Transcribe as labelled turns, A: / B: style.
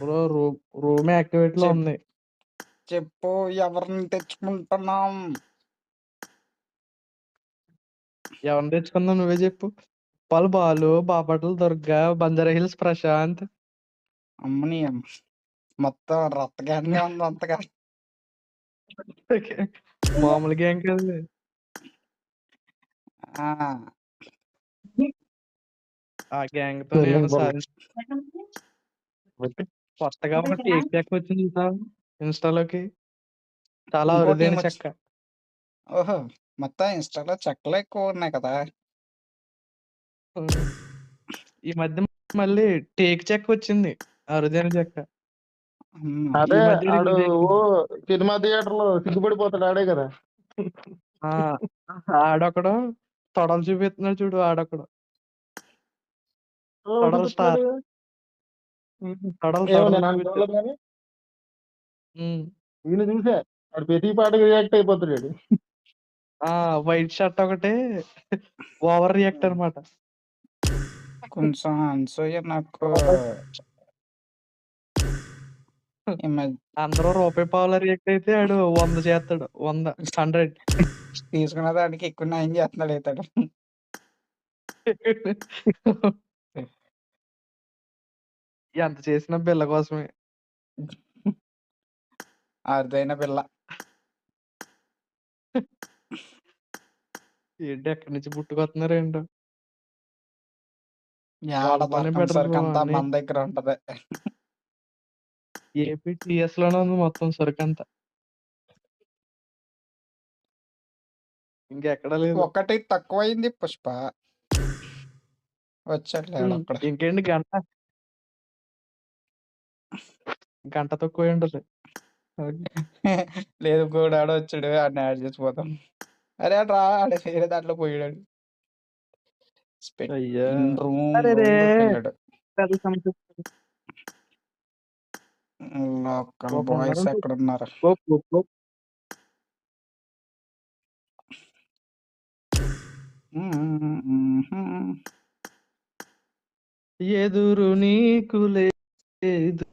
A: Bro room యాక్టివేట్లో
B: చెప్
A: ఉంది.
B: చెప్పు ఎవరిని తెచ్చుకుంటున్నాం?
A: ఎవరిని తెచ్చుకుందాం నువ్వే చెప్పు. ఉప్పల్ బాలు, బాపట్ల దుర్గా, బంజారాహిల్స్ ప్రశాంత్.
B: అమ్మని మొత్తం రత్త గ్యాంగే ఉంది అంతగా.
A: మామూలు గ్యాంగ్ కాదు.
B: ఆ,
A: ఆ గ్యాంగ్ తో నేను కొత్తగా ఒక టేక్ చెక్క వచ్చింది చూసావా ఇన్స్టాలోకి. చాలా
B: ఇంకో టీం
A: అరుదైన
B: వచ్చి
A: చెక్క.
B: ఓహో! మొత్తం ఇన్‌స్టా‌లో చెక్కలే ఎక్కువున్నాయి కదా!
A: ఈ మధ్య మళ్ళీ టేక్ చెక్క వచ్చింది. అరుదైన చెక్క.
B: హ్మ్.
C: అదే
A: ఈ మధ్య
C: ఆడు
A: రిలీజ్
C: ఓ
A: అయింది.
C: సినిమా థియేటర్ లో సిగ్గుపడిపోతాడు ఆడే కదా.
A: ఆ ఆడొకడు తొడలు చూపిస్తున్నాడు చూడు ఆడొకడు. తొడల స్టార్.
C: చూపిస్తున్నాడు.
A: తొడలు
C: ఏమో
A: తొడలు
C: నేను ఆయన
A: చూపించాడు.
C: చూడలేదు కానీ ఈయన చూసా ఆడు ప్రతి పాటకి రియాక్ట్ అయిపోతాడు.
A: ఆ వైట్ షర్ట్ ఒకటి ఓవర్ రియాక్ట్ అనమాట.
B: కొంచెం అనసూయ నాకు ఈ మధ్య
A: అందరూ రూపాయి పావులా రియాక్ట్ అయితే ఆడు 100 చేస్తాడు. 100 100.
B: తీసుకున్న దానికి ఎక్కువ న్యాయం చేస్తున్నాడు ఇతడు.
A: ఎంత చేసినా బిల్ల కోసమే.
B: అరుదైన పిల్ల.
A: ఏంటి ఎక్కడి నుంచి పుట్టుకొస్తున్నారు ఏంటో.
B: యాడ
A: వాళ్ళతోనే
B: దొరకని
A: బెటర్ బ్రో
B: సరుకంతా
A: అన్ని.
B: మన దగ్గర ఉంటది.
A: ఏపీ టీఎస్ లోనే ఉంది మొత్తం సరుకంతా. ఇంకెక్కడా లేదు.
B: ఒకటి తక్కువైంది పుష్ప. వచ్చాడులే ఆడొక్కడు.
A: ఇంకేంటి గంట తక్కువ ఉంటది.
B: లేదు ఇంకోడాడో వచ్చాడు ఆడిని యాడ్ చేసిపోతాం. అరే ఆడు రా ఆడే వేరే దాంట్లో పోయాడు.
A: అయ్యా
B: రూమ్
A: అరే రే
B: లోకి వెళ్ళాడు.
A: పెద్ద సమస్య.
B: లోకల్
A: ఒక
B: బాయ్స్
A: ఉన్నారని
B: ఎక్కడ ఉన్నారు?
A: ఎదురు నీకు లేదు